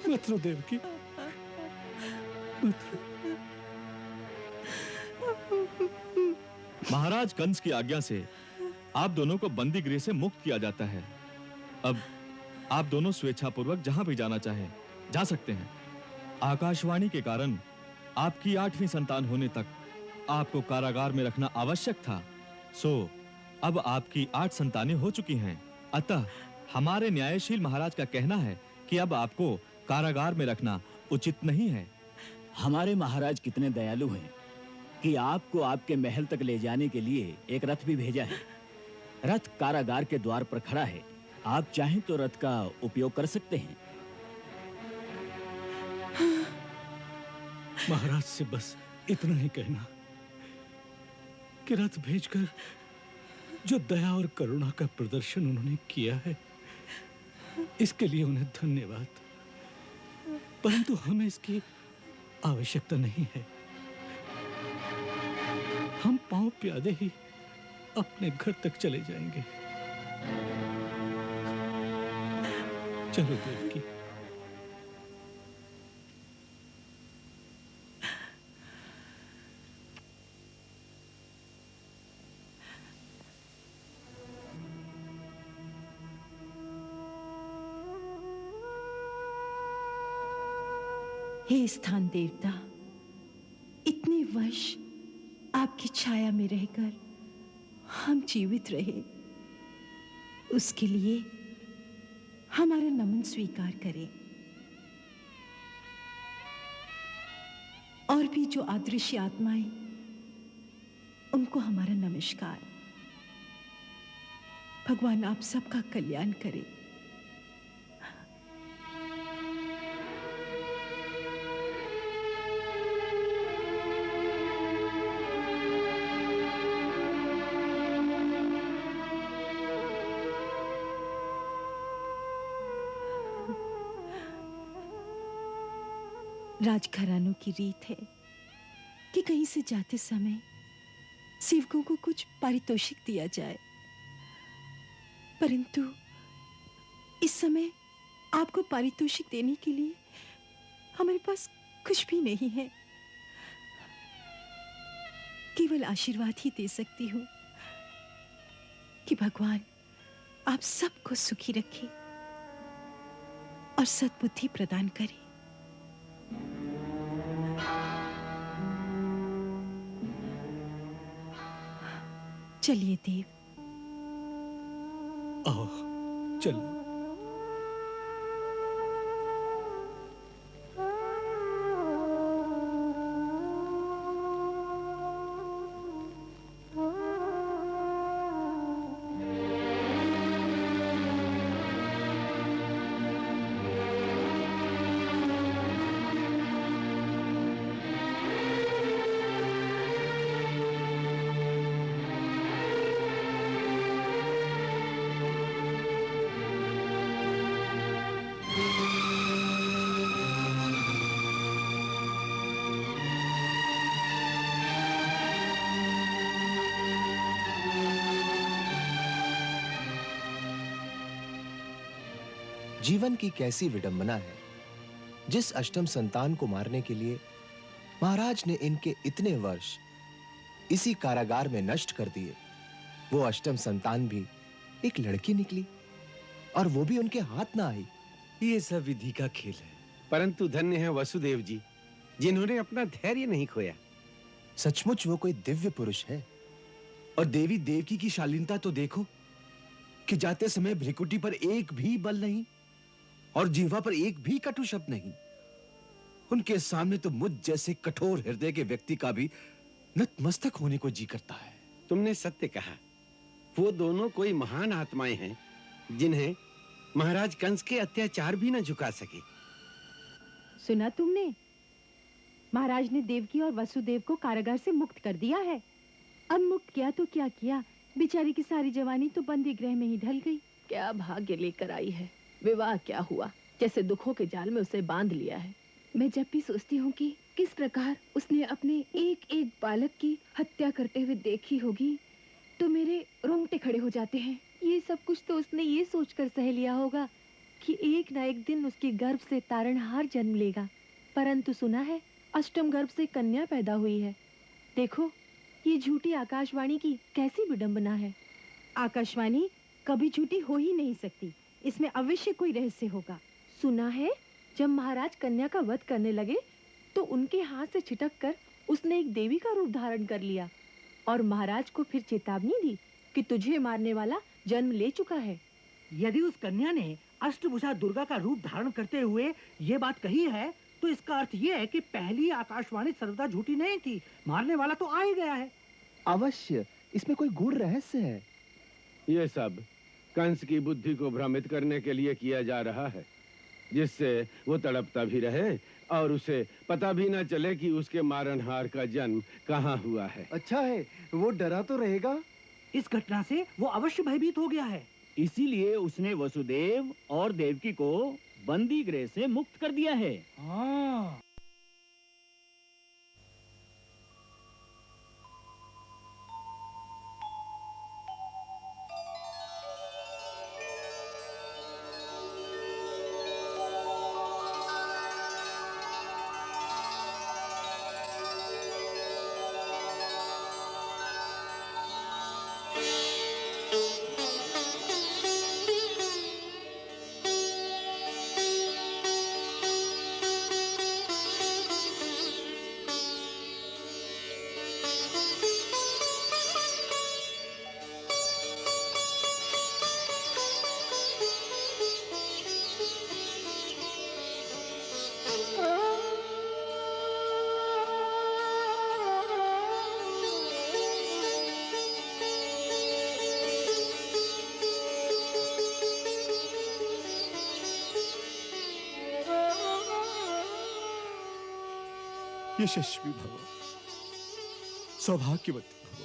मत रो देवकी, मत रो। महाराज कंस की आज्ञा से आप दोनों को बंदी गृह से मुक्त किया जाता है। अब आप दोनों स्वेच्छापूर्वक जहां भी जाना चाहें जा सकते हैं। आकाशवाणी के कारण आपकी 8वीं संतान होने तक आपको कारागार में रखना आवश्यक था। सो अब आपकी 8 संतानें हो चुकी हैं। अतः हमारे न्यायशील महाराज का कहना है कि अब आपको कारागार में रखना उचित नहीं है। हमारे महाराज कितने दयालु हैं कि आपको आपके महल तक ले जाने के लिए एक रथ भी भेजा है। रथ कारागार के द्वार पर खड़ा है। आप चाहें तो रथ का उपयोग कर सकते हैं। महाराज से बस इतना ही कहना कि रथ भेजकर जो दया और करुणा का प्रदर्शन उन्होंने किया है, इसके लिए उन्हें धन्यवाद। परंतु हमें इसकी आवश्यकता नहीं है। हम पांव प्यादे ही अपने घर तक चले जाएंगे। चलो देवकी। हे स्थान देवता, इतने वर्ष आपकी छाया में रहकर हम जीवित रहे, उसके लिए हमारा नमन स्वीकार करें। और भी जो अदृश्य आत्माएं, उनको हमारा नमस्कार। भगवान आप सबका कल्याण करें। राजघरानों की रीत है कि कहीं से जाते समय सेवकों को कुछ पारितोषिक दिया जाए, परंतु इस समय आपको पारितोषिक देने के लिए हमारे पास कुछ भी नहीं है। केवल आशीर्वाद ही दे सकती हूं कि भगवान आप सबको सुखी रखे और सद्बुद्धि प्रदान करे। चलिए देव। आओ चलो। जीवन की कैसी विडंबना है जिस अष्टम संतान को मारने के लिए महाराज ने इनके इतने वर्ष इसी कारागार में नष्ट कर दिए, वो अष्टम संतान भी एक लड़की निकली, और वो भी उनके हाथ ना आई। ये सब विधि का खेल है। परंतु धन्य है वसुदेव जी, जिन्होंने अपना धैर्य नहीं खोया। सचमुच वो कोई दिव्य पुरुष है। और देवी देवकी की शालीनता तो देखो कि जाते समय भ्रिकुटी पर एक भी बल नहीं और जीवा पर एक भी कटु शब्द नहीं। उनके सामने तो मुझ जैसे कठोर हृदय के व्यक्ति का भी नतमस्तक होने को जी करता है। तुमने सत्य कहा। वो दोनों कोई महान आत्माएं हैं, जिन्हें महाराज कंस के अत्याचार भी न झुका सके। सुना तुमने? महाराज ने देवकी और वसुदेव को कारागार से मुक्त कर दिया है। अब मुक्त किया तो क्या किया, बेचारी की सारी जवानी तो बंदी गृह में ही ढल गई। क्या भाग्य लेकर आई है, विवाह क्या हुआ, जैसे दुखों के जाल में उसे बांध लिया है। मैं जब भी सोचती हूँ कि किस प्रकार उसने अपने एक एक बालक की हत्या करते हुए देखी होगी, तो मेरे रोंगटे खड़े हो जाते हैं। ये सब कुछ तो उसने ये सोचकर सह लिया होगा कि एक ना एक दिन उसके गर्भ से तारणहार जन्म लेगा। परंतु सुना है अष्टम गर्भ से कन्या पैदा हुई है। देखो ये झूठी आकाशवाणी की कैसी विडंबना है। आकाशवाणी कभी झूठी हो ही नहीं सकती, इसमें अवश्य कोई रहस्य होगा। सुना है जब महाराज कन्या का वध करने लगे तो उनके हाथ से छिटक कर उसने एक देवी का रूप धारण कर लिया और महाराज को फिर चेतावनी दी कि तुझे मारने वाला जन्म ले चुका है। यदि उस कन्या ने अष्टभुजा दुर्गा का रूप धारण करते हुए ये बात कही है, तो इसका अर्थ ये है कि पहली आकाशवाणी सर्वदा झूठी नहीं थी। मारने वाला तो आ ही गया है। अवश्य इसमें कोई गूढ़ रहस्य है। ये सब कंस की बुद्धि को भ्रमित करने के लिए किया जा रहा है, जिससे वो तड़पता भी रहे और उसे पता भी न चले कि उसके मारनहार का जन्म कहाँ हुआ है। अच्छा है, वो डरा तो रहेगा। इस घटना से वो अवश्य भयभीत हो गया है। इसीलिए उसने वसुदेव और देवकी को बंदी गृह से मुक्त कर दिया है। हाँ। यशस्वी भव, सौभाग्यवती भव।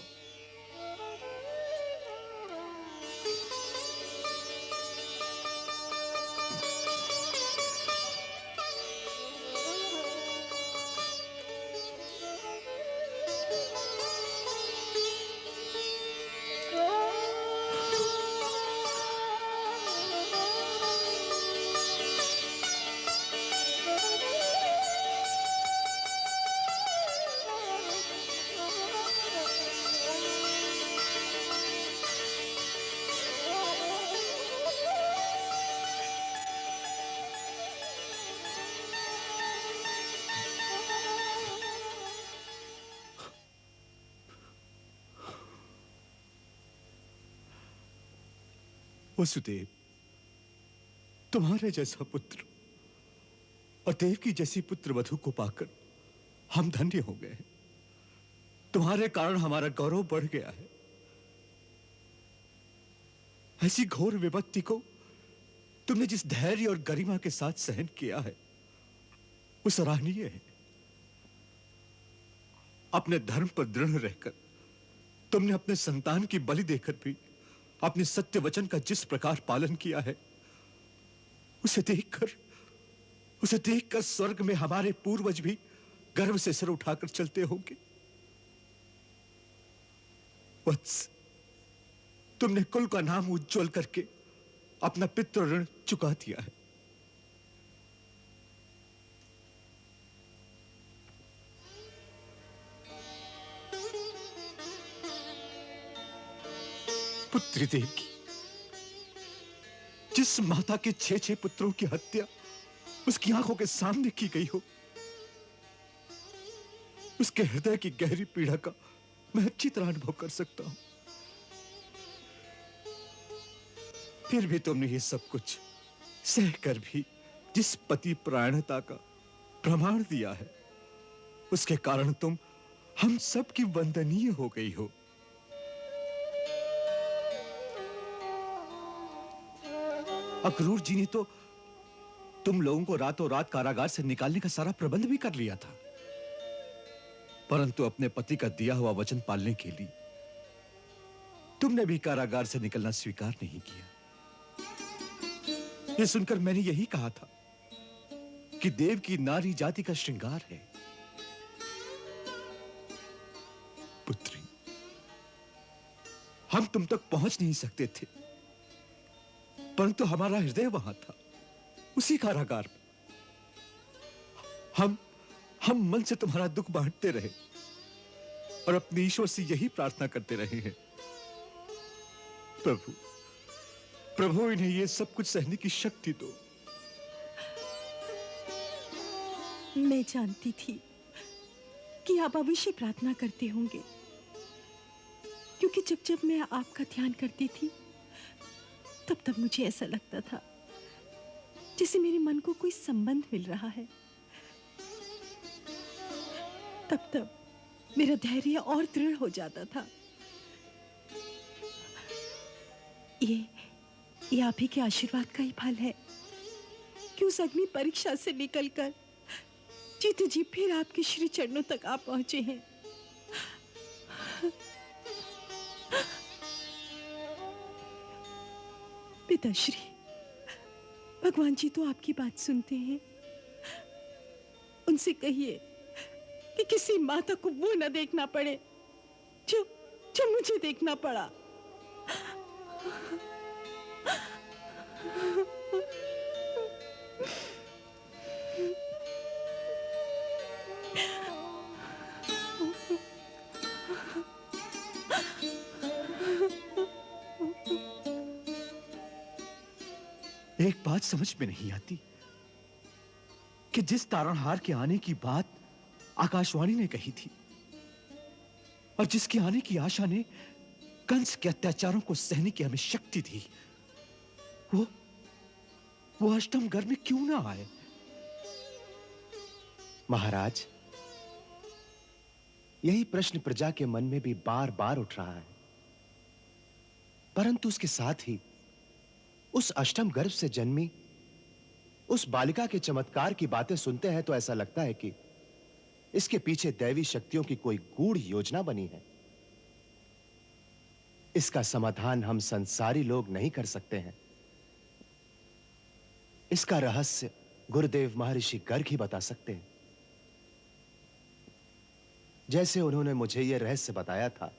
वसुदेव, तुम्हारे जैसा पुत्र और देवकी जैसी पुत्र वधू को पाकर हम धन्य हो गए हैं। तुम्हारे कारण हमारा गौरव बढ़ गया है। ऐसी घोर विपत्ति को तुमने जिस धैर्य और गरिमा के साथ सहन किया है, वो सराहनीय है। अपने धर्म पर दृढ़ रहकर तुमने अपने संतान की बलि देकर भी अपने सत्य वचन का जिस प्रकार पालन किया है, उसे देखकर स्वर्ग में हमारे पूर्वज भी गर्व से सिर उठाकर चलते होंगे। वत्स, तुमने कुल का नाम उज्जवल करके अपना पितृ ऋण चुका दिया है। पुत्री देवकी, जिस माता के 6 पुत्रों की हत्या उसकी आंखों के सामने की गई हो, उसके हृदय की गहरी पीड़ा का मैं अच्छी तरह अनुभव कर सकता हूं। फिर भी तुमने ये सब कुछ सहकर भी जिस पति परायणता का प्रमाण दिया है, उसके कारण तुम हम सब की वंदनीय हो गई हो। अक्रूर जी ने तो तुम लोगों को रातों रात कारागार से निकालने का सारा प्रबंध भी कर लिया था, परंतु अपने पति का दिया हुआ वचन पालने के लिए तुमने भी कारागार से निकलना स्वीकार नहीं किया। यह सुनकर मैंने यही कहा था कि देव की नारी जाति का श्रृंगार है। पुत्री, हम तुम तक पहुंच नहीं सकते थे, परंतु हमारा हृदय वहां था, उसी कारागार में। हम मन से तुम्हारा दुख बांटते रहे और अपने ईश्वर से यही प्रार्थना करते रहे हैं, प्रभु प्रभु इन्हें ये सब कुछ सहने की शक्ति दो। मैं जानती थी कि आप अवश्य प्रार्थना करते होंगे, क्योंकि जब जब मैं आपका ध्यान करती थी तब तब मुझे ऐसा लगता था जैसे मेरे मन को कोई संबंध मिल रहा है। तब तब मेरा धैर्य और दृढ़ हो जाता था। ये आप ही के आशीर्वाद का ही फल है कि उस अग्नि परीक्षा से निकलकर जीते जी फिर आपके श्री चरणों तक आप पहुंचे हैं। पिताश्री, भगवान जी तो आपकी बात सुनते हैं। उनसे कहिए कि किसी माता को वो न देखना पड़े जो मुझे देखना पड़ा। एक बात समझ में नहीं आती कि जिस तारणहार के आने की बात आकाशवाणी ने कही थी और जिसके आने की आशा ने कंस के अत्याचारों को सहने की हमें शक्ति दी, वो अष्टम गर्भ में क्यों ना आए? महाराज, यही प्रश्न प्रजा के मन में भी बार बार उठ रहा है, परंतु उसके साथ ही उस अष्टम गर्भ से जन्मी उस बालिका के चमत्कार की बातें सुनते हैं तो ऐसा लगता है कि इसके पीछे दैवी शक्तियों की कोई गूढ़ योजना बनी है। इसका समाधान हम संसारी लोग नहीं कर सकते हैं। इसका रहस्य गुरुदेव महर्षि गर्ग ही बता सकते हैं। जैसे उन्होंने मुझे यह रहस्य बताया था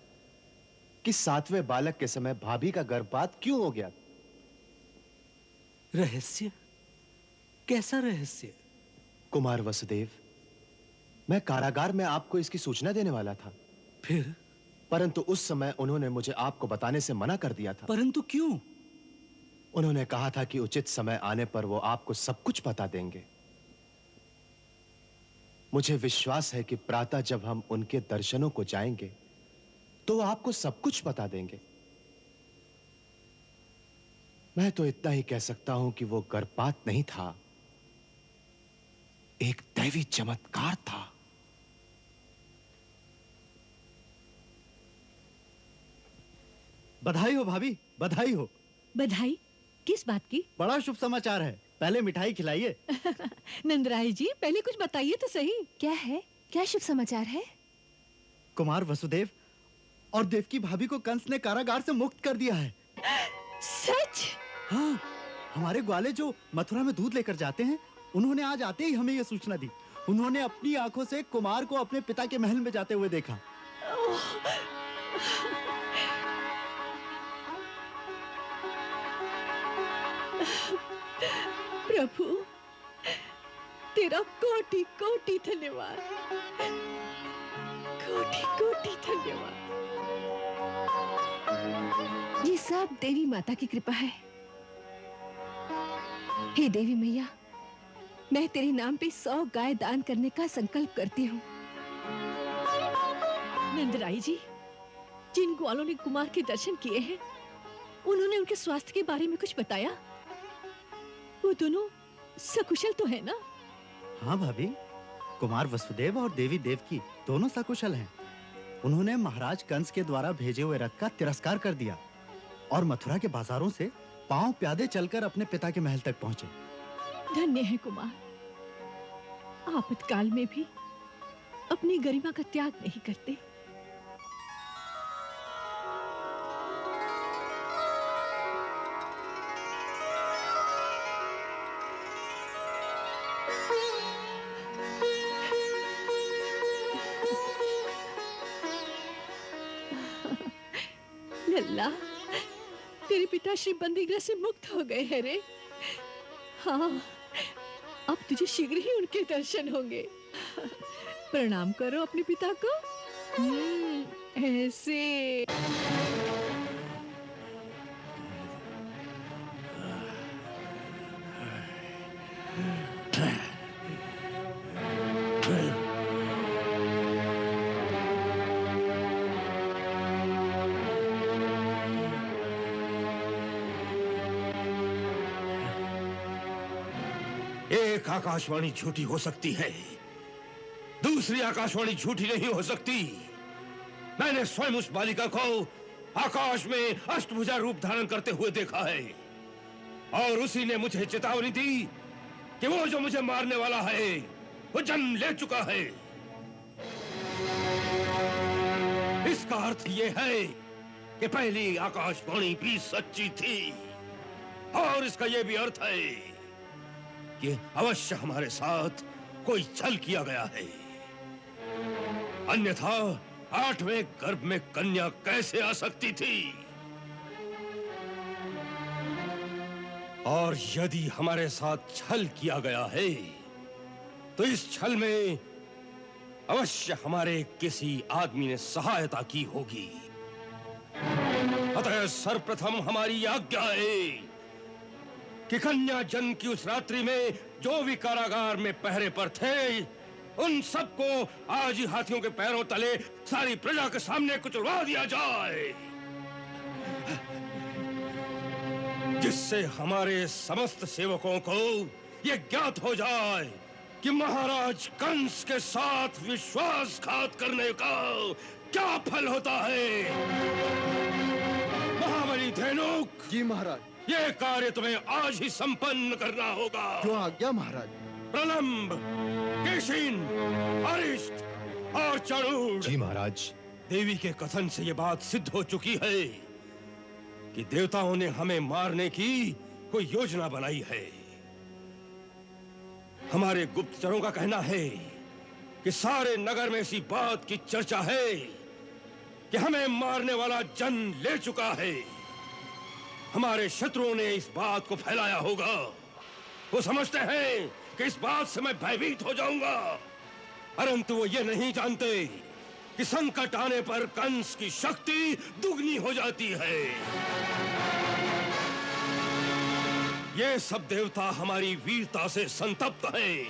कि 7वें बालक के समय भाभी का गर्भपात क्यों हो गया। रहस्य? कैसा रहस्य? कुमार वसुदेव, मैं कारागार में आपको इसकी सूचना देने वाला था, फिर? परंतु उस समय उन्होंने मुझे आपको बताने से मना कर दिया था। परंतु क्यों? उन्होंने कहा था कि उचित समय आने पर वो आपको सब कुछ बता देंगे। मुझे विश्वास है कि प्रातः जब हम उनके दर्शनों को जाएंगे तो वो आपको सब कुछ बता देंगे। मैं तो इतना ही कह सकता हूं कि वो गर्भपात नहीं था, एक दैवी चमत्कार था। बधाई हो भाभी, बधाई हो। बधाई? किस बात की? बड़ा शुभ समाचार है, पहले मिठाई खिलाइए। नंदराय जी, पहले कुछ बताइए तो सही। क्या है? क्या शुभ समाचार है? कुमार वसुदेव और देवकी भाभी को कंस ने कारागार से मुक्त कर दिया है। सच? हाँ, हमारे ग्वाले जो मथुरा में दूध लेकर जाते हैं, उन्होंने आज आते ही हमें यह सूचना दी। उन्होंने अपनी आंखों से कुमार को अपने पिता के महल में जाते हुए देखा। प्रभु, तेरा कोटि कोटि धन्यवाद, कोटि कोटि धन्यवाद। ये सब देवी माता की कृपा है। हे देवी मैया, मैं तेरे नाम पे 100 गाय दान करने का संकल्प करती हूँ। नंदराई जी, जिन ग्वालों ने कुमार के दर्शन किए हैं, उन्होंने उनके स्वास्थ्य के बारे में कुछ बताया? वो दोनों सकुशल तो है ना? हाँ भाभी, कुमार वसुदेव और देवी देवकी दोनों सकुशल हैं। उन्होंने महाराज कंस के द्वारा भेजे हुए रथ का तिरस्कार कर दिया और मथुरा के बाजारों से पांव प्यादे चलकर अपने पिता के महल तक पहुंचे। धन्य है कुमार, आपातकाल में भी अपनी गरिमा का त्याग नहीं करते। लल्ला, तेरे पिताश्री बंदीगृह से मुक्त हो गए हैं रे। हाँ, अब तुझे शीघ्र ही उनके दर्शन होंगे। प्रणाम करो अपने पिता को। ऐसे। एक आकाशवाणी झूठी हो सकती है, दूसरी आकाशवाणी झूठी नहीं हो सकती। मैंने स्वयं उस बालिका को आकाश में अष्टभुजा रूप धारण करते हुए देखा है, और उसी ने मुझे चेतावनी दी कि वो जो मुझे मारने वाला है वो जन्म ले चुका है। इसका अर्थ ये है कि पहली आकाशवाणी भी सच्ची थी, और इसका ये भी अर्थ है कि अवश्य हमारे साथ कोई छल किया गया है, अन्यथा 8वें गर्भ में कन्या कैसे आ सकती थी? और यदि हमारे साथ छल किया गया है तो इस छल में अवश्य हमारे किसी आदमी ने सहायता की होगी। अतः सर्वप्रथम हमारी आज्ञा है कि कन्या जन्म की उस रात्रि में जो भी कारागार में पहरे पर थे, उन सबको आज ही हाथियों के पैरों तले सारी प्रजा के सामने कुचलवा दिया जाए, जिससे हमारे समस्त सेवकों को ये ज्ञात हो जाए कि महाराज कंस के साथ विश्वासघात करने का क्या फल होता है। महाबली धेनुक। जी महाराज। ये कार्य तुम्हें आज ही संपन्न करना होगा। जो आज्ञा महाराज। प्रलंब, केशिन, अरिष्ट और चणूर। जी महाराज। देवी के कथन से ये बात सिद्ध हो चुकी है कि देवताओं ने हमें मारने की कोई योजना बनाई है। हमारे गुप्तचरों का कहना है कि सारे नगर में इसी बात की चर्चा है कि हमें मारने वाला जन्म ले चुका है। हमारे शत्रुओं ने इस बात को फैलाया होगा। वो समझते हैं कि इस बात से मैं भयभीत हो जाऊंगा, परंतु वो ये नहीं जानते कि संकट आने पर कंस की शक्ति दुगनी हो जाती है। ये सब देवता हमारी वीरता से संतप्त हैं,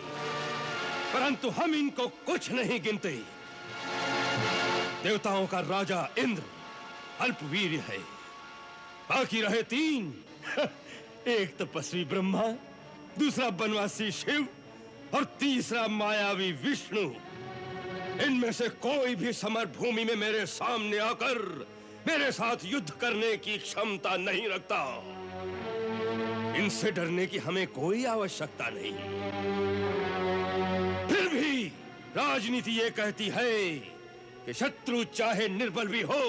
परंतु हम इनको कुछ नहीं गिनते। देवताओं का राजा इंद्र अल्पवीर है, बाकी रहे 3 एक तपस्वी ब्रह्मा, दूसरा बनवासी शिव और तीसरा मायावी विष्णु। इनमें से कोई भी समर भूमि में मेरे सामने आकर मेरे साथ युद्ध करने की क्षमता नहीं रखता। इनसे डरने की हमें कोई आवश्यकता नहीं। फिर भी राजनीति ये कहती है कि शत्रु चाहे निर्बल भी हो,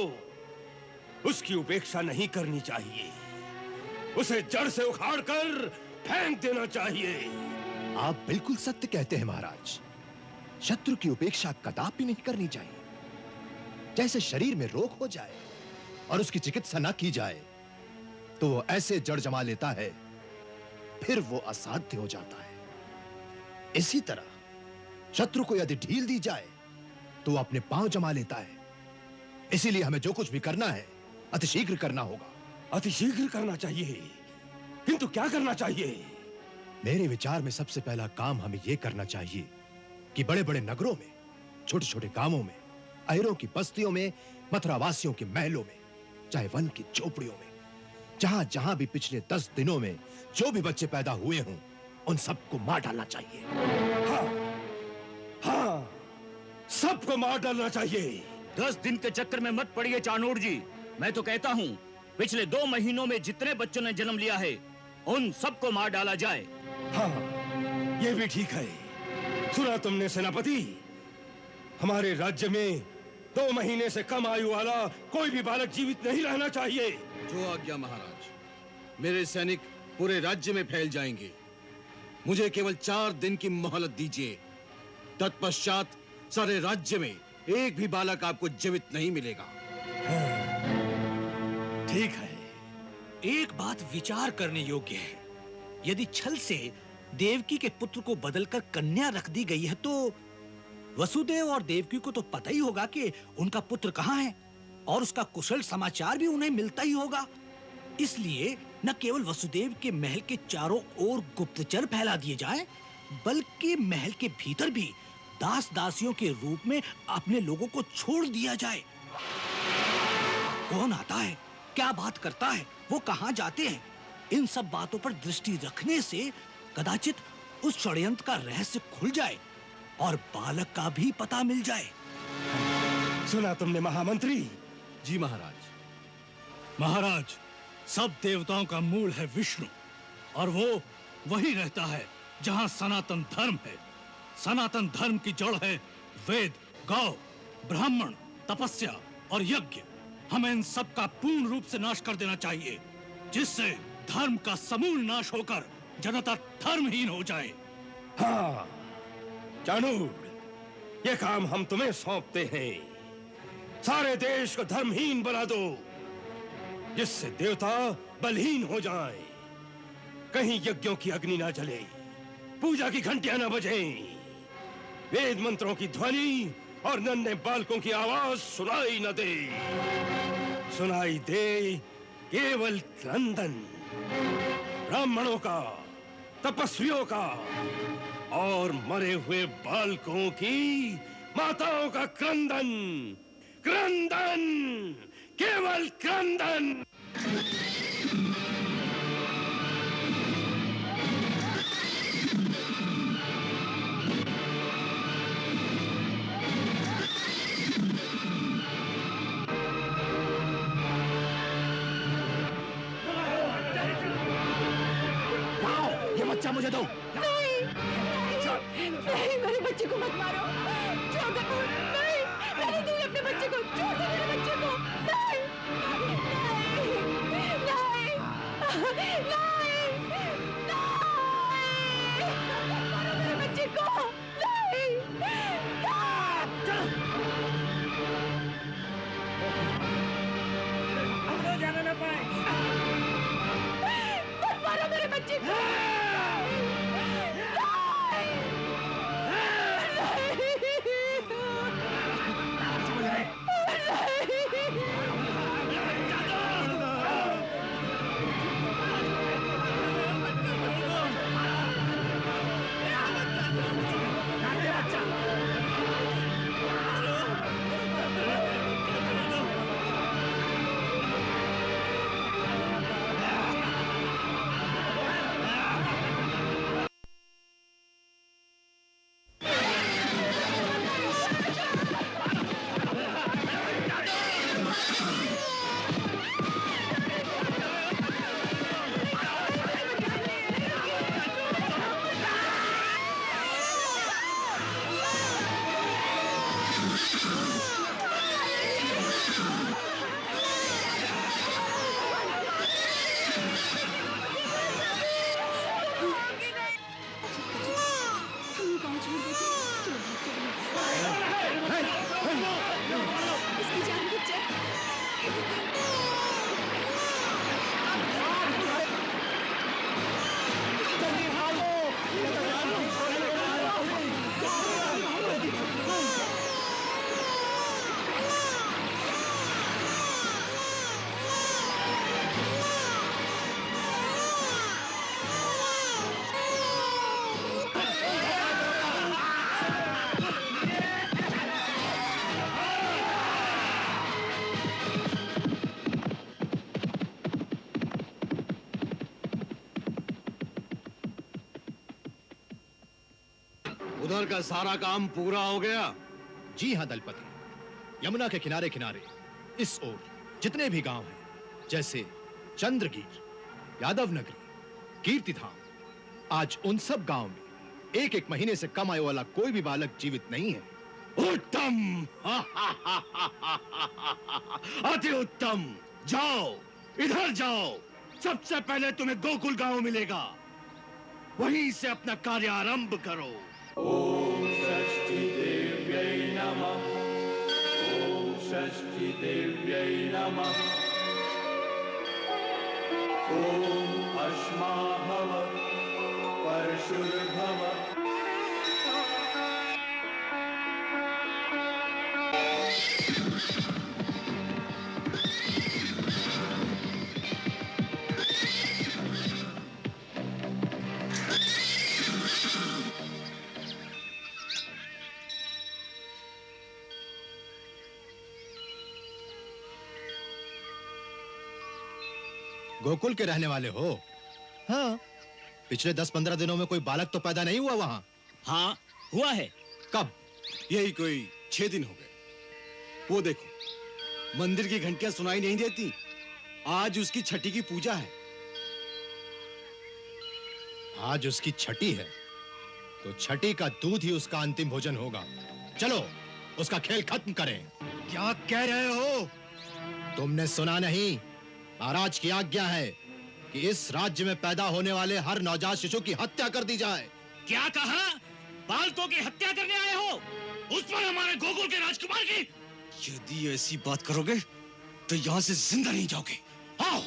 उसकी उपेक्षा नहीं करनी चाहिए, उसे जड़ से उखाड़कर फेंक देना चाहिए। आप बिल्कुल सत्य कहते हैं महाराज। शत्रु की उपेक्षा कदापि नहीं करनी चाहिए। जैसे शरीर में रोग हो जाए और उसकी चिकित्सा न की जाए तो वो ऐसे जड़ जमा लेता है, फिर वो असाध्य हो जाता है। इसी तरह शत्रु को यदि ढील दी जाए तो वो अपने पांव जमा लेता है। इसीलिए हमें जो कुछ भी करना है अतिशीघ्र करना होगा। अतिशीघ्र करना चाहिए। किंतु क्या करना चाहिए? मेरे विचार में सबसे पहला काम हमें यह करना चाहिए कि बड़े बड़े नगरों में, छोटे छोटे गांवों में, अहिरों की बस्तियों में, मथुरावासियों के महलों में, चाहे वन की झोपड़ियों में, जहां जहां भी पिछले 10 दिनों में जो भी बच्चे पैदा हुए हों, उन सबको मार डालना चाहिए। हाँ, सबको मार डालना चाहिए। 10 दिन के चक्कर में मत पड़िए चाणूर जी। मैं तो कहता हूँ पिछले 2 महीनों में जितने बच्चों ने जन्म लिया है उन सबको मार डाला जाए। हाँ, ये भी ठीक है। सुना तुमने सेनापति? हमारे राज्य में 2 महीने से कम आयु वाला कोई भी बालक जीवित नहीं रहना चाहिए। जो आज्ञा महाराज। मेरे सैनिक पूरे राज्य में फैल जाएंगे। मुझे केवल 4 दिन की मोहलत दीजिए। तत्पश्चात सारे राज्य में एक भी बालक आपको जीवित नहीं मिलेगा। ठीक है, एक बात विचार करने योग्य है। यदि छल से देवकी के पुत्र को बदलकर कन्या रख दी गई है तो वसुदेव और देवकी को तो पता ही होगा कि उनका पुत्र कहाँ है और उसका कुशल समाचार भी उन्हें मिलता ही होगा। इसलिए न केवल वसुदेव के महल के चारों ओर गुप्तचर फैला दिए जाएं, बल्कि महल के भीतर भी दास दासियों के रूप में अपने लोगों को छोड़ दिया जाए। कौन आता है, क्या बात करता है, वो कहाँ जाते हैं, इन सब बातों पर दृष्टि रखने से कदाचित उस षड्यंत्र का रहस्य खुल जाए और बालक का भी पता मिल जाए। सुना तुमने महामंत्री? जी महाराज। महाराज, सब देवताओं का मूल है विष्णु और वो वही रहता है जहां सनातन धर्म है। सनातन धर्म की जड़ है वेद, गौ, ब्राह्मण, तपस्या और यज्ञ। हमें इन सब का पूर्ण रूप से नाश कर देना चाहिए, जिससे धर्म का समूल नाश होकर जनता धर्महीन हो जाए। हाँ चाणूर, ये काम हम तुम्हें सौंपते हैं। सारे देश को धर्महीन बना दो, जिससे देवता बलहीन हो जाएं। कहीं यज्ञों की अग्नि ना जले, पूजा की घंटियां ना बजें, वेद मंत्रों की ध्वनि और नन्हे बालकों की आवाज सुनाई न दे। सुनाई दे केवल क्रंदन, ब्राह्मणों का, तपस्वियों का और मरे हुए बालकों की माताओं का क्रंदन। क्रंदन, केवल क्रंदन। ये बच्चा मुझे दो। नहीं, नहीं, मेरे बच्चे को मत मारो। छोड़ दो, नहीं, मैंने दूर अपने बच्चे को, छोड़ दो मेरे बच्चे को। नहीं, नहीं, नहीं, नहीं, मारो मेरे बच्चे को। नहीं, हम लोग जाने न पाए। मत मारो मेरे बच्चे को। उधर का सारा काम पूरा हो गया? जी हाँ दलपति। यमुना के किनारे किनारे इस ओर जितने भी गांव हैं, जैसे चंद्रगीर, यादव नगरी, कीर्तिधाम, आज उन सब गांव में एक एक महीने से कम आयु वाला कोई भी बालक जीवित नहीं है। उत्तम! अति उत्तम! जाओ, इधर जाओ। सबसे पहले तुम्हें गोकुल गांव मिलेगा, वहीं से अपना कार्य आरंभ करो। ओम षष्ठी देव्यै नमः। ओम षष्ठी देव्यै नमः। ओम अश्मा भव परशुर्भव। गोकुल के रहने वाले हो? हाँ। पिछले 10-15 दिनों में कोई बालक तो पैदा नहीं हुआ वहां? हाँ, हुआ है। कब? यही कोई 6 दिन हो गए। वो देखो, मंदिर की घंटियां सुनाई नहीं देती। आज उसकी छठी की पूजा है। आज उसकी छठी है, तो छठी का दूध ही उसका अंतिम भोजन होगा। चलो, उसका खेल खत्म करें। क्या कह रहे हो? तुमने सुना नहीं? महाराज की आज्ञा है कि इस राज्य में पैदा होने वाले हर नवजात शिशु की हत्या कर दी जाए। क्या कहा? बालकों की हत्या करने आए हो? उस पर हमारे गोकुल के राजकुमार की? यदि ऐसी बात करोगे तो यहां से जिंदा नहीं जाओगे। आओ!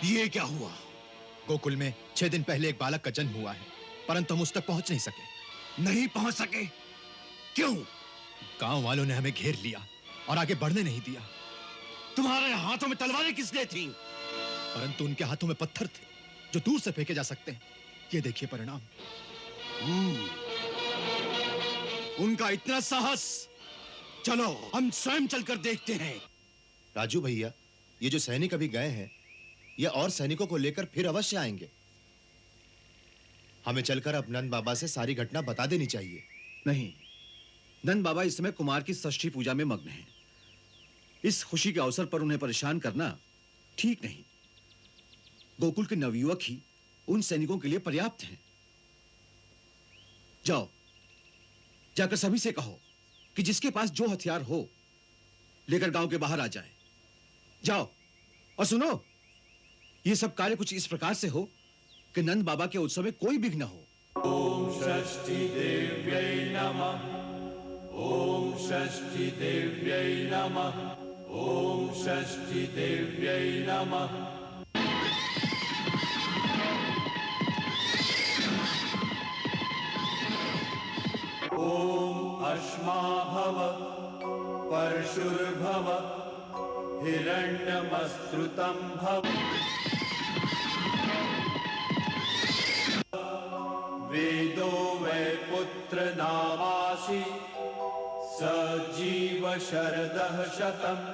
ये क्या हुआ? गोकुल में 6 दिन पहले एक बालक का जन्म हुआ है, परंतु हम उस तक पहुंच नहीं सके। नहीं पहुंच सके? क्यों? गांव वालों ने हमें घेर लिया और आगे बढ़ने नहीं दिया। तुम्हारे हाथों में तलवारें किसने थी? परंतु उनके हाथों में पत्थर थे जो दूर से फेंके जा सकते हैं। ये देखिए परिणाम। उनका इतना साहस! चलो हम स्वयं चलकर देखते हैं। राजू भैया, ये जो सैनिक अभी गए हैं, ये और सैनिकों को लेकर फिर अवश्य आएंगे। हमें चलकर अब नंद बाबा से सारी घटना बता देनी चाहिए। नहीं, नंद बाबा इस समय कुमार की षष्ठी पूजा में मग्न हैं। इस खुशी के अवसर पर उन्हें परेशान करना ठीक नहीं। गोकुल के नवयुवक ही उन सैनिकों के लिए पर्याप्त हैं। जाओ, जाकर सभी से कहो कि जिसके पास जो हथियार हो लेकर गांव के बाहर आ जाए। जाओ, और सुनो, ये सब कार्य कुछ इस प्रकार से हो कि नंद बाबा के उत्सव में कोई विघ्न न हो। ओम षष्ठी देव्यै नमः। ओम षष्ठी देव्यै नमः। ओम षष्ठी देव्यै नमः। ओम अश्मा भव परशुर्भव। हिरण्यमस्त्रुतं भव। वेदो वै पुत्र नामासि सजीव शरदः शतम्।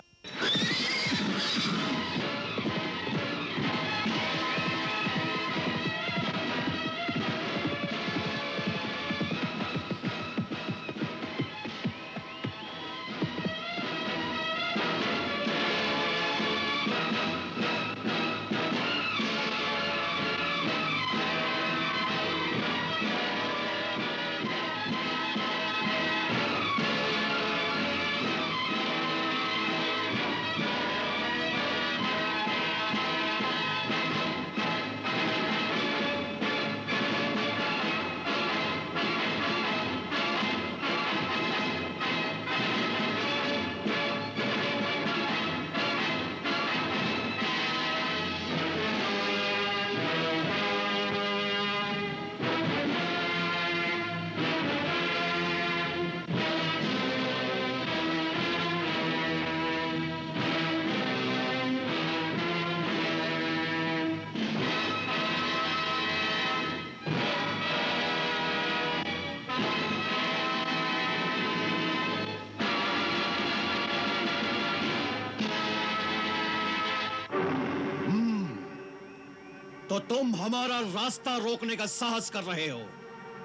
तो तुम हमारा रास्ता रोकने का साहस कर रहे हो।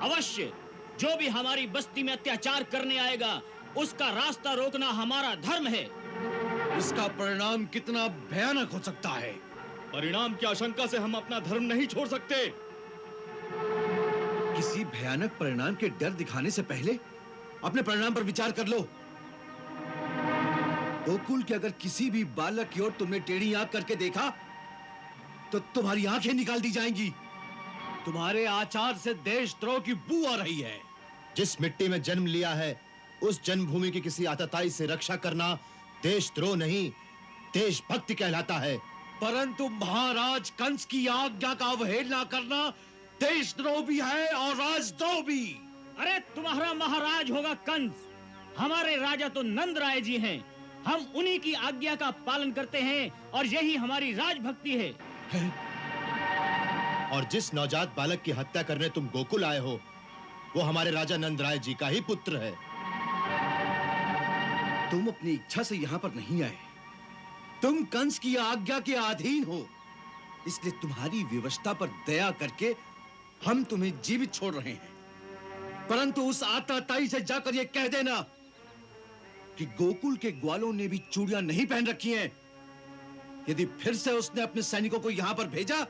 अवश्य, जो भी हमारी बस्ती में अत्याचार करने आएगा उसका रास्ता रोकना हमारा धर्म है। इसका परिणाम कितना भयानक हो सकता है? परिणाम की आशंका से हम अपना धर्म नहीं छोड़ सकते। किसी भयानक परिणाम के डर दिखाने से पहले अपने परिणाम पर विचार कर लो। गोकुल के अगर किसी भी बालक की ओर तुमने टेढ़ी आंख करके देखा तो तुम्हारी आंखें निकाल दी जाएंगी। तुम्हारे आचार से देशद्रोह की बू आ रही है। जिस मिट्टी में जन्म लिया है उस जन्मभूमि की किसी आतताई से रक्षा करना देशद्रोह नहीं, देशभक्ति कहलाता है। परंतु महाराज कंस की आज्ञा का अवहेलना करना देशद्रोह भी है और राजद्रोह भी। अरे तुम्हारा महाराज होगा कंस, हमारे राजा तो नंद राय जी हैं। हम उन्हीं की आज्ञा का पालन करते हैं और यही हमारी राजभक्ति है। और जिस नवजात बालक की हत्या करने तुम गोकुल आए हो वो हमारे राजा नंद राय जी का ही पुत्र है। तुम अपनी इच्छा से यहां पर नहीं आए, तुम कंस की आज्ञा के अधीन हो। इसलिए तुम्हारी विवशता पर दया करके हम तुम्हें जीवित छोड़ रहे हैं। परंतु उस आतताई से जाकर यह कह देना कि गोकुल के ग्वालों ने भी चूड़ियां नहीं पहन रखी हैं। यदि फिर से उसने अपने सैनिकों को यहां पर भेजा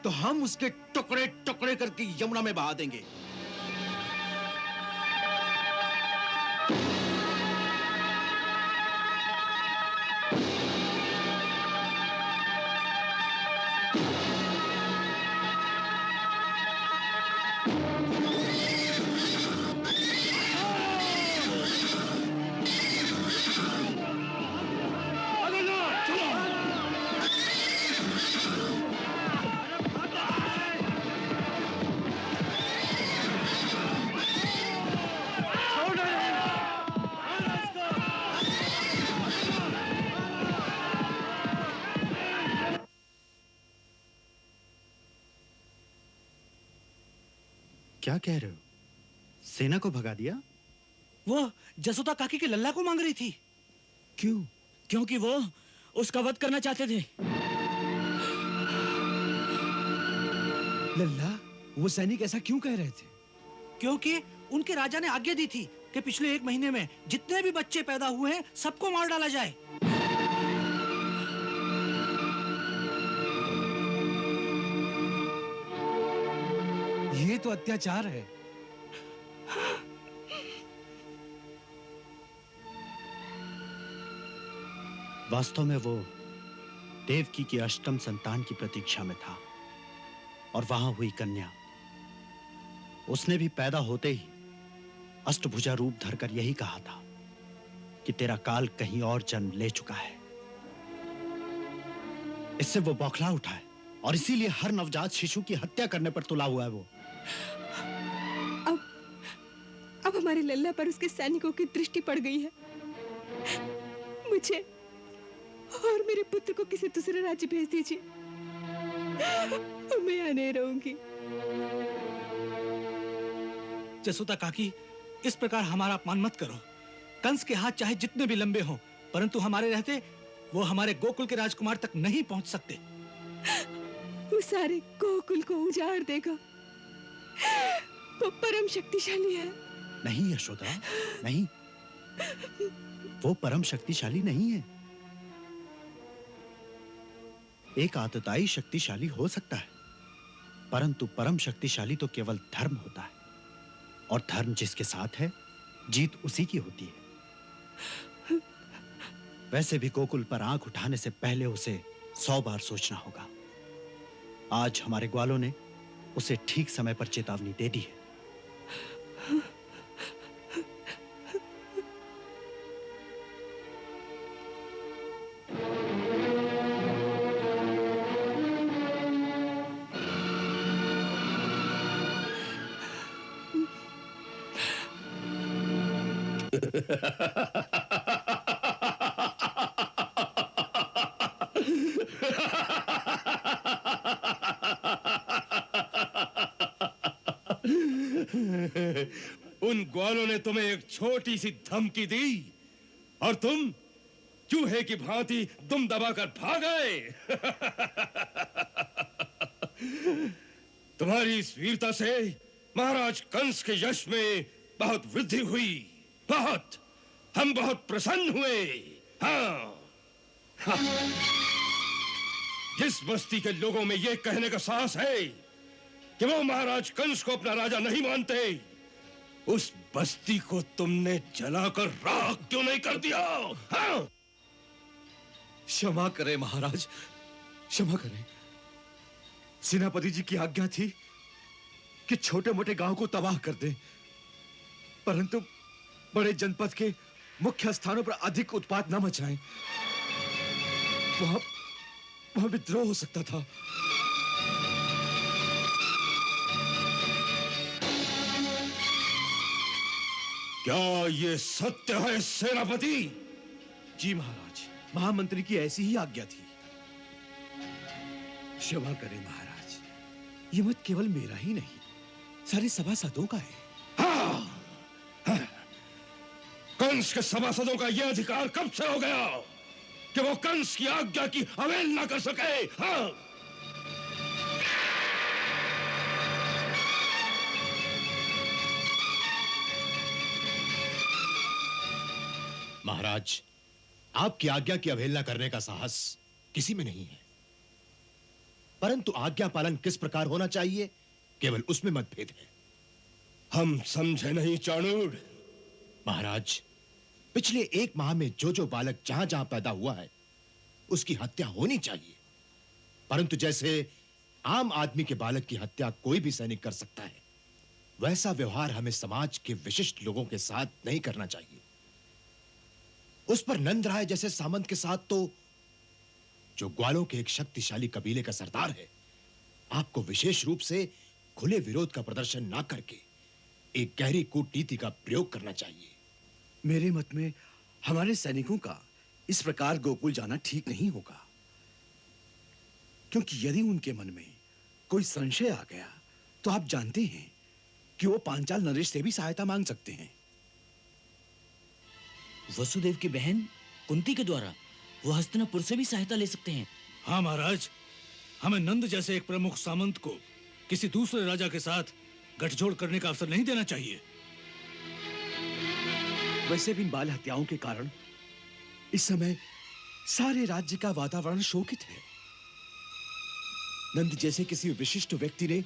तो हम उसके टुकड़े टुकड़े करके यमुना में बहा देंगे। क्या कह रहे हो? सेना को भगा दिया? वो जसोदा काकी के लल्ला को मांग रही थी। क्यों? क्योंकि वो उसका वध करना चाहते थे। लल्ला, वो सैनिक ऐसा क्यों कह रहे थे? क्योंकि उनके राजा ने आज्ञा दी थी कि पिछले 1 महीने में जितने भी बच्चे पैदा हुए हैं सबको मार डाला जाए। ये तो अत्याचार है। वास्तव में वो देवकी की अष्टम संतान की प्रतीक्षा में था और वहां हुई कन्या, उसने भी पैदा होते ही अष्टभुजा रूप धरकर यही कहा था कि तेरा काल कहीं और जन्म ले चुका है। इससे वो बौखला उठा है और इसीलिए हर नवजात शिशु की हत्या करने पर तुला हुआ है वो। अब हमारे लल्ला पर उसके सैनिकों की दृष्टि पड़ गई है। मुझे और मेरे पुत्र को किसी दूसरे राज्य भेज दीजिए, मैं यहाँ नहीं रहूंगी। जसोदा काकी, इस प्रकार हमारा अपमान मत करो। कंस के हाथ चाहे जितने भी लंबे हों, परंतु हमारे रहते वो हमारे गोकुल के राजकुमार तक नहीं पहुंच सकते। वो सारे गोकुल को उजाड़ देगा। वो परम शक्तिशाली है। नहीं यशोदा, नहीं, वो परम शक्तिशाली नहीं है। एक आतताई शक्तिशाली हो सकता है, परंतु परम शक्तिशाली तो केवल धर्म होता है, और धर्म जिसके साथ है जीत उसी की होती है। वैसे भी गोकुल पर आंख उठाने से पहले उसे 100 बार सोचना होगा। आज हमारे ग्वालों ने उसे ठीक समय पर चेतावनी दे दी है। उन ग्वालों ने तुम्हें एक छोटी सी धमकी दी और तुम चूहे की भांति दुम दबाकर भाग गए। तुम्हारी इस वीरता से महाराज कंस के यश में बहुत वृद्धि हुई, बहुत। हम बहुत प्रसन्न हुए। हाँ। जिस बस्ती के लोगों में यह कहने का साहस है कि वो महाराज कंस को अपना राजा नहीं मानते, उस बस्ती को तुमने जलाकर राख क्यों नहीं कर दिया? हाँ? क्षमा करें महाराज, क्षमा करें। सेनापति जी की आज्ञा थी कि छोटे मोटे गांव को तबाह कर दें, परंतु बड़े जनपद के मुख्य स्थानों पर अधिक उत्पात न मचाएं। वहां विद्रोह हो सकता था। क्या ये सत्य है सेनापति? जी महाराज, महामंत्री की ऐसी ही आज्ञा थी। क्षमा करें महाराज, ये मत केवल मेरा ही नहीं, सारे सभासदों का है। हाँ। कंस के सभासदों का यह अधिकार कब से हो गया कि वो कंस की आज्ञा की अवहेलना कर सके? हाँ। महाराज, आपकी आज्ञा की अवहेलना करने का साहस किसी में नहीं है, परंतु आज्ञा पालन किस प्रकार होना चाहिए, केवल उसमें मतभेद है। हम समझे नहीं चाणूर। महाराज, पिछले 1 माह में जो जो बालक जहां जहां पैदा हुआ है उसकी हत्या होनी चाहिए, परंतु जैसे आम आदमी के बालक की हत्या कोई भी सैनिक कर सकता है, वैसा व्यवहार हमें समाज के विशिष्ट लोगों के साथ नहीं करना चाहिए। उस पर नंदराय जैसे सामंत के साथ तो, जो ग्वालों के एक शक्तिशाली कबीले का सरदार है, आपको विशेष रूप से खुले विरोध का प्रदर्शन ना करके एक गहरी कूटनीति का प्रयोग करना चाहिए। मेरे मत में हमारे सैनिकों का इस प्रकार गोकुल जाना ठीक नहीं होगा, क्योंकि यदि उनके मन में कोई संशय आ गया तो आप जानते हैं कि वो पांचाल नरेश से भी सहायता मांग सकते हैं। वसुदेव की बहन कुंती के द्वारा वो हस्तिनापुर से भी सहायता ले सकते हैं। हाँ महाराज, हमें नंद जैसे एक प्रमुख सामंत को किसी दूसरे राजा के साथ गठजोड़ करने का अवसर नहीं देना चाहिए। वैसे भी इन बाल हत्याओं के कारण इस समय सारे राज्य का वातावरण शोकित है। नंद जैसे किसी विशिष्ट व्यक्ति ने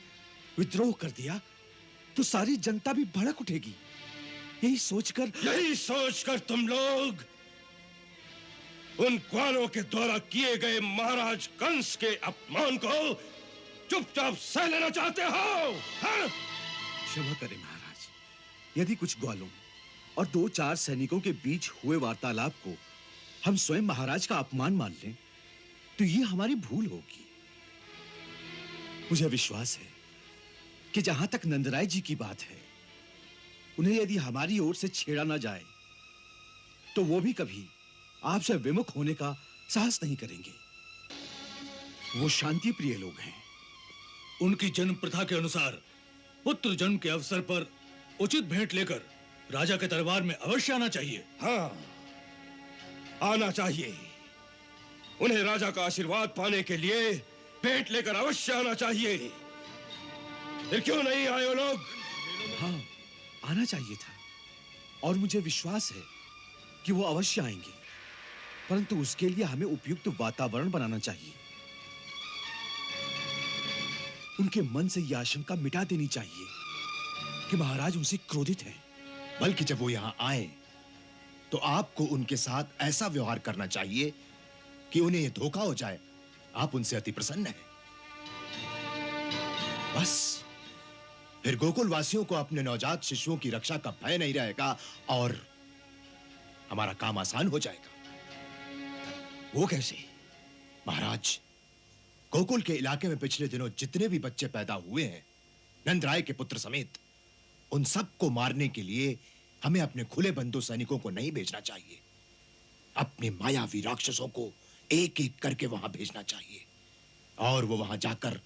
विद्रोह कर दिया तो सारी जनता भी भड़क उठेगी। यही सोचकर तुम लोग उन ग्वालों के द्वारा किए गए महाराज कंस के अपमान को चुपचाप सह लेना चाहते हो? हाँ? क्षमा करें महाराज, यदि कुछ ग्वालों और 2-4 सैनिकों के बीच हुए वार्तालाप को हम स्वयं महाराज का अपमान मान लें तो ये हमारी भूल होगी। मुझे विश्वास है कि जहां तक नंदराय जी की बात है, उन्हें यदि हमारी ओर से छेड़ा ना जाए तो वो भी कभी आपसे विमुख होने का साहस नहीं करेंगे। वो शांति प्रिय लोग हैं। उनकी जन्म प्रथा के अनुसार पुत्र जन्म के अवसर पर उचित भेंट लेकर राजा के दरबार में अवश्य आना चाहिए। हाँ, आना चाहिए। उन्हें राजा का आशीर्वाद पाने के लिए भेंट लेकर अवश्य आना चाहिए। फिर क्यों नहीं आए वो लोग? हाँ, आना चाहिए था और मुझे विश्वास है कि वो अवश्य आएंगे, परंतु उसके लिए हमें उपयुक्त वातावरण बनाना चाहिए। उनके मन से यह आशंका मिटा देनी चाहिए कि महाराज उनसे क्रोधित हैं। बल्कि जब वो यहां आए तो आपको उनके साथ ऐसा व्यवहार करना चाहिए कि उन्हें यह धोखा हो जाए आप उनसे अति प्रसन्न हैं। बस फिर गोकुल वासियों को अपने नवजात शिशुओं की रक्षा का भय नहीं रहेगा और हमारा काम आसान हो जाएगा। वो कैसे? महाराज, गोकुल के इलाके में पिछले दिनों जितने भी बच्चे पैदा हुए हैं, नंदराय के पुत्र समेत, उन सबको मारने के लिए हमें अपने खुले बंधु सैनिकों को नहीं भेजना चाहिए। अपने मायावी राक्षसों को एक एक करके वहां भेजना चाहिए और वो वहां जाकर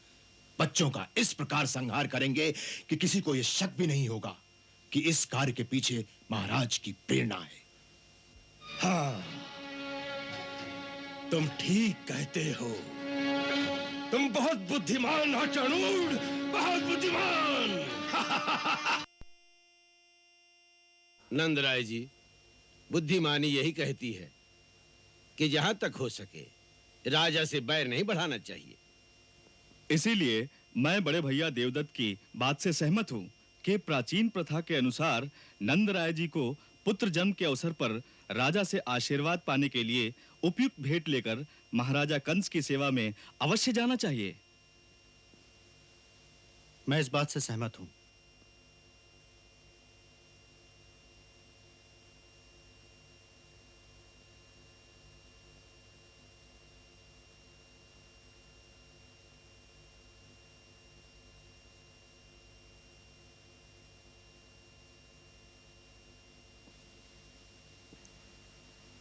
बच्चों का इस प्रकार संहार करेंगे कि किसी को यह शक भी नहीं होगा कि इस कार्य के पीछे महाराज की प्रेरणा है। हाँ, तुम ठीक कहते हो। तुम बहुत बुद्धिमान हो चाणूर, बहुत बुद्धिमान। नंदराय जी, बुद्धिमानी यही कहती है कि जहां तक हो सके राजा से बैर नहीं बढ़ाना चाहिए। इसीलिए मैं बड़े भैया देवदत्त की बात से सहमत हूँ कि प्राचीन प्रथा के अनुसार नंदराय जी को पुत्र जन्म के अवसर पर राजा से आशीर्वाद पाने के लिए उपयुक्त भेंट लेकर महाराजा कंस की सेवा में अवश्य जाना चाहिए। मैं इस बात से सहमत हूं।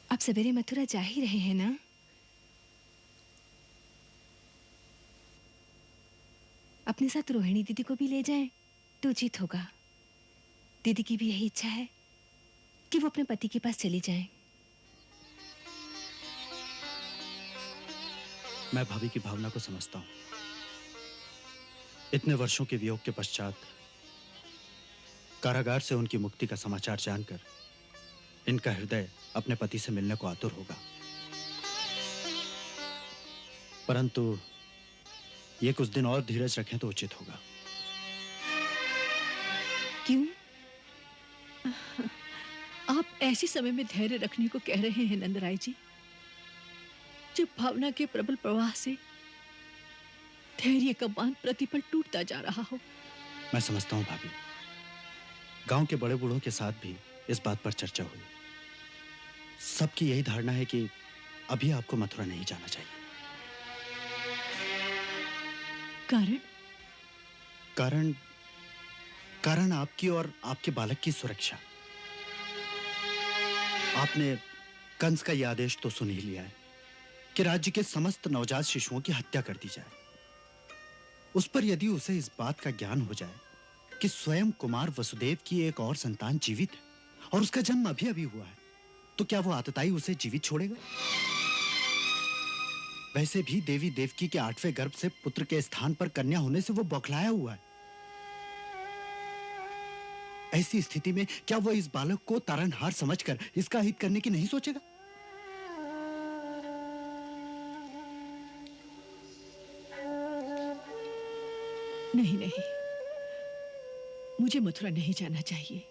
आप सवेरे मथुरा जा ही रहे हैं ना? अपने साथ रोहिणी दीदी को भी ले जाएं तो उचित होगा। दीदी की भी यही इच्छा है कि वो अपने पति के पास चली जाएं। मैं भाभी की भावना को समझता हूं। इतने वर्षों के वियोग के पश्चात कारागार से उनकी मुक्ति का समाचार जानकर इनका हृदय अपने पति से मिलने को आतुर होगा। परंतु ये कुछ दिन और धीरज रखें तो उचित होगा। क्यों? आप ऐसे समय में धैर्य रखने को कह रहे हैं नंदराय जी, जब भावना के प्रबल प्रवाह से धैर्य का बांध प्रतिपल टूटता जा रहा हो। मैं समझता हूं भाभी। गांव के बड़े बूढ़ों के साथ भी इस बात पर चर्चा हुई। सबकी यही धारणा है कि अभी आपको मथुरा नहीं जाना चाहिए। कारण? कारण आपकी और आपके बालक की सुरक्षा। आपने कंस का यह आदेश तो सुन ही लिया है कि राज्य के समस्त नवजात शिशुओं की हत्या कर दी जाए। उस पर यदि उसे इस बात का ज्ञान हो जाए कि स्वयं कुमार वसुदेव की एक और संतान जीवित है और उसका जन्म अभी अभी हुआ है, तो क्या वो आतताई उसे जीवित छोड़ेगा? वैसे भी देवी देवकी के 8वें गर्भ से पुत्र के स्थान पर कन्या होने से वो बौखलाया हुआ है। ऐसी स्थिति में क्या वो इस बालक को तारनहार समझकर इसका हित करने की नहीं सोचेगा? नहीं नहीं, मुझे मथुरा नहीं जाना चाहिए।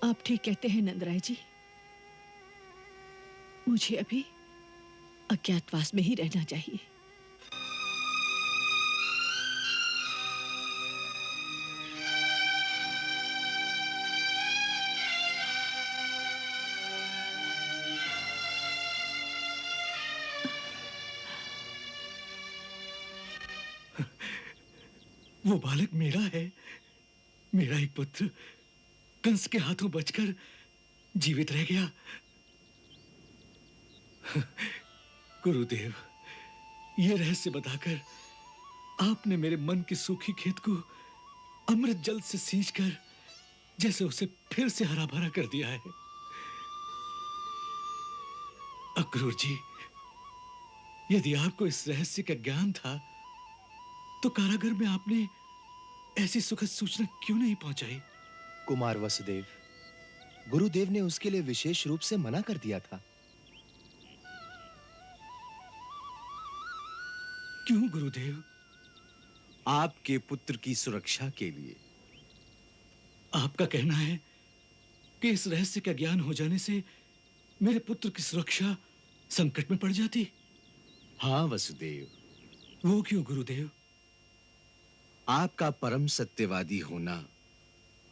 आप ठीक कहते हैं नंदराय जी, मुझे अभी अज्ञातवास में ही रहना चाहिए। वो बालक मेरा है, मेरा एक पुत्र कंस के हाथों बचकर जीवित रह गया। गुरुदेव, ये रहस्य बताकर आपने मेरे मन के सूखी खेत को अमृत जल से सींचकर जैसे उसे फिर से हरा भरा कर दिया है। अक्रूर जी, यदि आपको इस रहस्य का ज्ञान था तो कारागार में आपने ऐसी सुखद सूचना क्यों नहीं पहुंचाई? कुमार वसुदेव, गुरुदेव ने उसके लिए विशेष रूप से मना कर दिया था। क्यों गुरुदेव? आपके पुत्र की सुरक्षा के लिए। आपका कहना है कि इस रहस्य का ज्ञान हो जाने से मेरे पुत्र की सुरक्षा संकट में पड़ जाती? हाँ वसुदेव। वो क्यों गुरुदेव? आपका परम सत्यवादी होना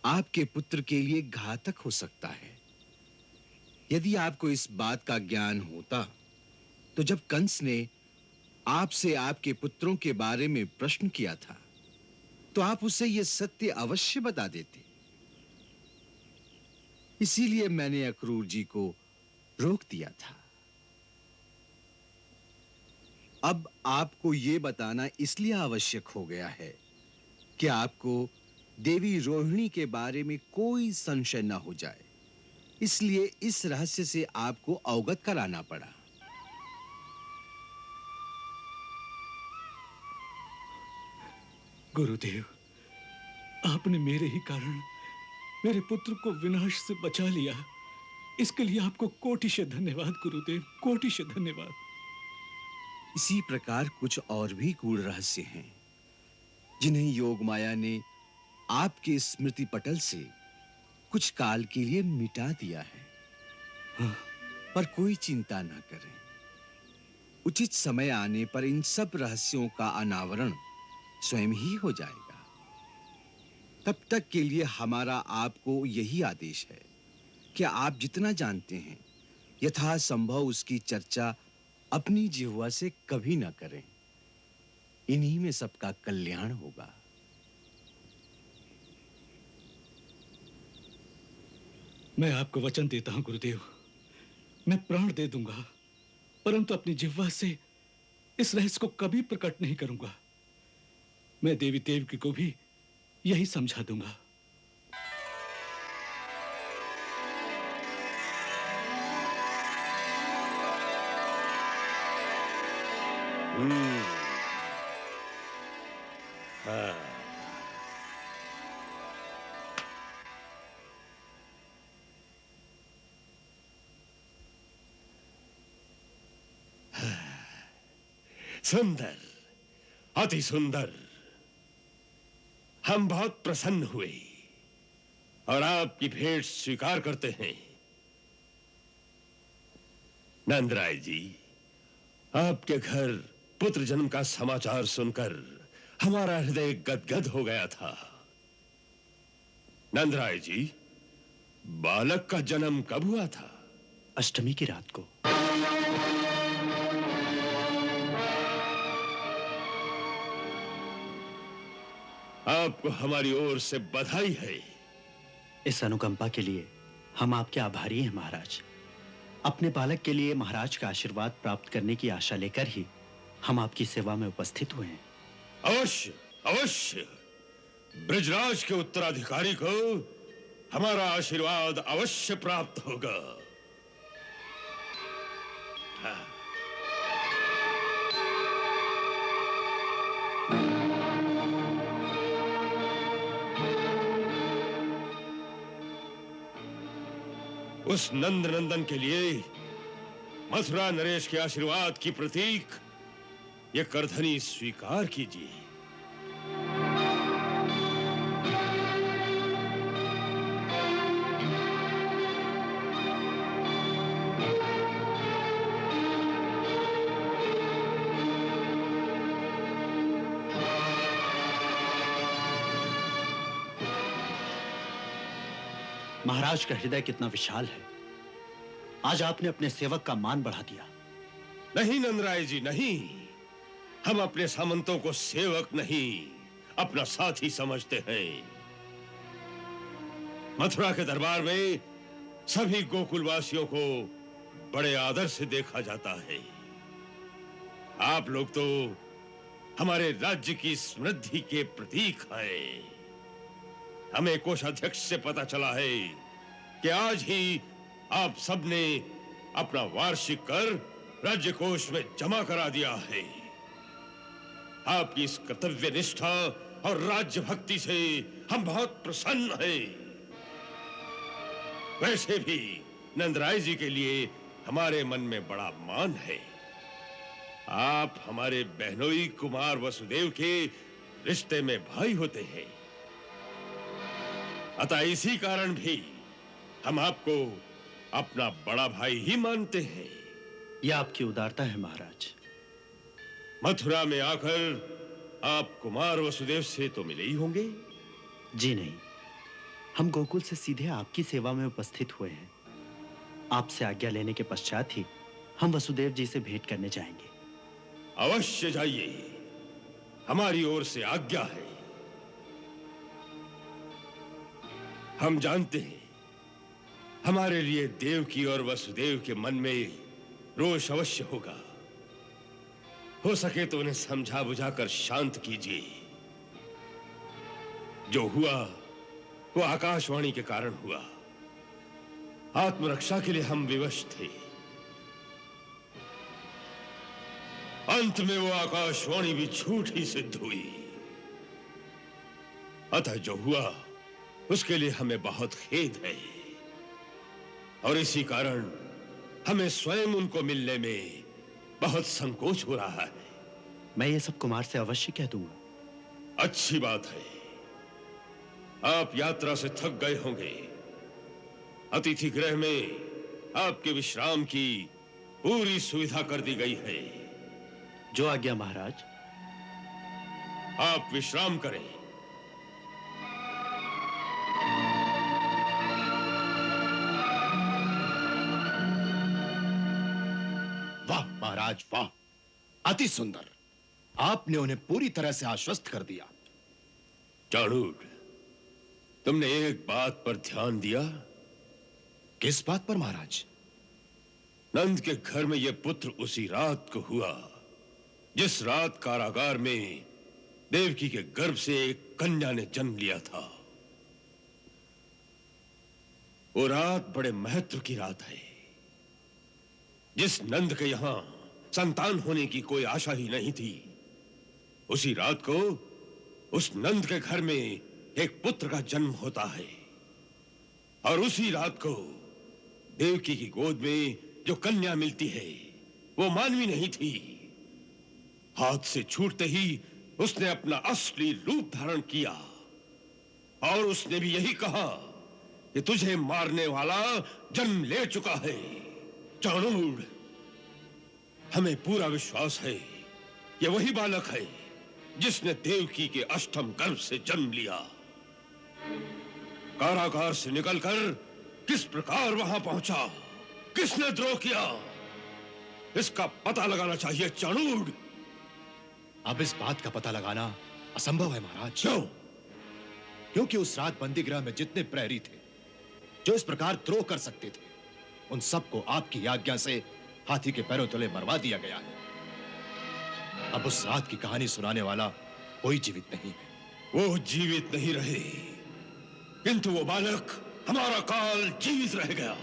आपके पुत्र के लिए घातक हो सकता है। यदि आपको इस बात का ज्ञान होता तो जब कंस ने आपसे आपके पुत्रों के बारे में प्रश्न किया था तो आप उसे यह सत्य अवश्य बता देते। इसीलिए मैंने अक्रूर जी को रोक दिया था। अब आपको यह बताना इसलिए आवश्यक हो गया है कि आपको देवी रोहिणी के बारे में कोई संशय न हो जाए, इसलिए इस रहस्य से आपको अवगत कराना पड़ा। गुरुदेव, आपने मेरे ही कारण मेरे पुत्र को विनाश से बचा लिया। इसके लिए आपको कोटिश धन्यवाद गुरुदेव, कोटिश धन्यवाद। इसी प्रकार कुछ और भी गूढ़ रहस्य हैं जिन्हें योग माया ने आपके स्मृति पटल से कुछ काल के लिए मिटा दिया है। पर कोई चिंता न करें, उचित समय आने पर इन सब रहस्यों का अनावरण स्वयं ही हो जाएगा। तब तक के लिए हमारा आपको यही आदेश है कि आप जितना जानते हैं यथासंभव उसकी चर्चा अपनी जिह्वा से कभी न करें। इन्हीं में सबका कल्याण होगा। मैं आपको वचन देता हूं गुरुदेव, मैं प्राण दे दूंगा, परंतु अपनी जिह्वा से इस रहस्य को कभी प्रकट नहीं करूंगा। मैं देवी देवकी को भी यही समझा दूंगा। हाँ। सुंदर, अति सुंदर। हम बहुत प्रसन्न हुए और आपकी भेंट स्वीकार करते हैं। नंदराय जी, आपके घर पुत्र जन्म का समाचार सुनकर हमारा हृदय गदगद हो गया था। नंदराय जी, बालक का जन्म कब हुआ था? अष्टमी की रात को। आपको हमारी ओर से बधाई है। इस अनुकंपा के लिए हम आपके आभारी हैं महाराज। अपने बालक के लिए महाराज का आशीर्वाद प्राप्त करने की आशा लेकर ही हम आपकी सेवा में उपस्थित हुए हैं। अवश्य अवश्य, ब्रजराज के उत्तराधिकारी को हमारा आशीर्वाद अवश्य प्राप्त होगा। हाँ। उस नंद नंदन के लिए मथुरा नरेश के आशीर्वाद की प्रतीक ये करधनी स्वीकार कीजिए। महाराज का हृदय कितना विशाल है। आज आपने अपने सेवक का मान बढ़ा दिया। नहीं नंदराय जी, नहीं। हम अपने सामंतों को सेवक नहीं, अपना साथी समझते हैं। मथुरा के दरबार में सभी गोकुलवासियों को बड़े आदर से देखा जाता है। आप लोग तो हमारे राज्य की समृद्धि के प्रतीक हैं। हमें कोषाध्यक्ष से पता चला है कि आज ही आप सबने अपना वार्षिक कर राज्य कोष में जमा करा दिया है। आपकी इस कर्तव्य निष्ठा और राज्य भक्ति से हम बहुत प्रसन्न हैं। वैसे भी नंदराय जी के लिए हमारे मन में बड़ा मान है। आप हमारे बहनोई कुमार वसुदेव के रिश्ते में भाई होते हैं। अतः इसी कारण भी हम आपको अपना बड़ा भाई ही मानते हैं। यह आपकी उदारता है महाराज। मथुरा में आकर आप कुमार वसुदेव से तो मिले ही होंगे? जी नहीं, हम गोकुल से सीधे आपकी सेवा में उपस्थित हुए हैं। आपसे आज्ञा लेने के पश्चात ही हम वसुदेव जी से भेंट करने जाएंगे। अवश्य जाइए, हमारी ओर से आज्ञा है। हम जानते हैं हमारे लिए देवकी और वसुदेव के मन में रोष अवश्य होगा। हो सके तो उन्हें समझा बुझाकर शांत कीजिए। जो हुआ वो आकाशवाणी के कारण हुआ। आत्मरक्षा के लिए हम विवश थे। अंत में वो आकाशवाणी भी झूठ ही सिद्ध हुई। अतः जो हुआ उसके लिए हमें बहुत खेद है और इसी कारण हमें स्वयं उनको मिलने में बहुत संकोच हो रहा है। मैं ये सब कुमार से अवश्य कह दूंगा। अच्छी बात है। आप यात्रा से थक गए होंगे। अतिथि गृह में आपके विश्राम की पूरी सुविधा कर दी गई है। जो आज्ञा महाराज। आप विश्राम करें। वाह महाराज वाह, अति सुंदर। आपने उन्हें पूरी तरह से आश्वस्त कर दिया। चाणूर, तुमने एक बात पर ध्यान दिया? किस बात पर महाराज? नंद के घर में यह पुत्र उसी रात को हुआ जिस रात कारागार में देवकी के गर्भ से एक कन्या ने जन्म लिया था। वो रात बड़े महत्व की रात है। जिस नंद के यहां संतान होने की कोई आशा ही नहीं थी, उसी रात को उस नंद के घर में एक पुत्र का जन्म होता है। और उसी रात को देवकी की गोद में जो कन्या मिलती है वो मानवी नहीं थी। हाथ से छूटते ही उसने अपना असली रूप धारण किया और उसने भी यही कहा कि तुझे मारने वाला जन्म ले चुका है। चाणूर, हमें पूरा विश्वास है कि वही बालक है जिसने देवकी के अष्टम गर्भ से जन्म लिया। कारागार से निकलकर किस प्रकार वहां पहुंचा, किसने द्रोह किया, इसका पता लगाना चाहिए चाणूर। अब इस बात का पता लगाना असंभव है महाराज। क्यों? क्योंकि उस रात बंदीगृह में जितने प्रहरी थे जो इस प्रकार द्रोह कर सकते थे, उन सबको आपकी आज्ञा से हाथी के पैरों तले मरवा दिया गया है। अब उस रात की कहानी सुनाने वाला कोई जीवित नहीं है। वो जीवित नहीं रहे, किंतु वो बालक हमारा काल जीवित रह गया।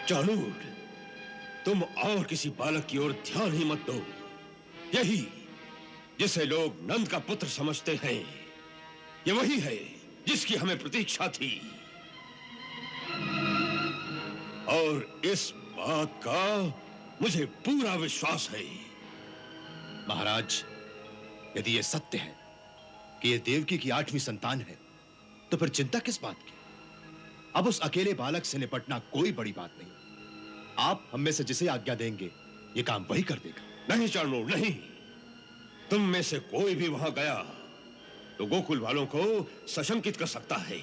चाणूर, तुम और किसी बालक की ओर ध्यान ही मत दो। यही जिसे लोग नंद का पुत्र समझते हैं, ये वही है जिसकी हमें प्रतीक्षा थी। और इस बात का मुझे पूरा विश्वास है। महाराज, यदि यह सत्य है कि यह देवकी की 8वीं संतान है, तो फिर चिंता किस बात की? अब उस अकेले बालक से निपटना कोई बड़ी बात नहीं। आप हम में से जिसे आज्ञा देंगे, ये काम वही कर देगा। नहीं चाणूर, नहीं। तुम में से कोई भी वहां गया तो गोकुल वालों को सशंकित कर सकता है।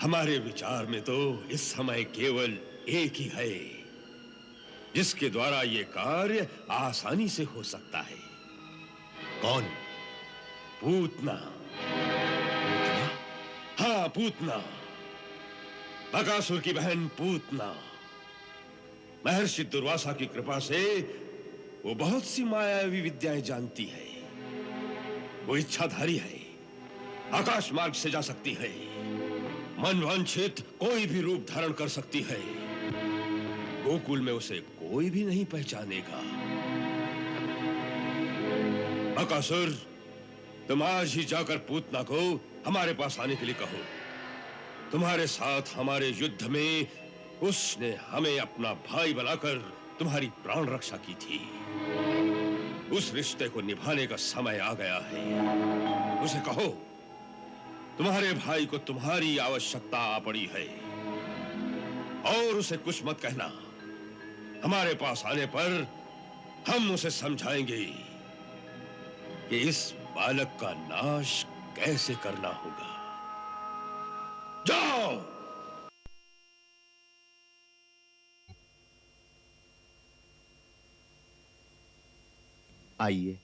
हमारे विचार में तो इस समय केवल एक ही है जिसके द्वारा यह कार्य आसानी से हो सकता है। कौन? पूतना। हाँ, पूतना, बकासुर की बहन पूतना। महर्षि दुर्वासा की कृपा से वो बहुत सी मायावी विद्याएं जानती है। वो इच्छाधारी है, आकाश मार्ग से जा सकती है, मनवांछित कोई भी रूप धारण कर सकती है। गोकुल में उसे कोई भी नहीं पहचानेगा। बकासुर, तुम आज ही जाकर पूतना को हमारे पास आने के लिए कहो। तुम्हारे साथ हमारे युद्ध में उसने हमें अपना भाई बनाकर तुम्हारी प्राण रक्षा की थी। उस रिश्ते को निभाने का समय आ गया है। उसे कहो तुम्हारे भाई को तुम्हारी आवश्यकता आ पड़ी है, और उसे कुछ मत कहना। हमारे पास आने पर हम उसे समझाएंगे कि इस बालक का नाश कैसे करना होगा। जाओ। आइए।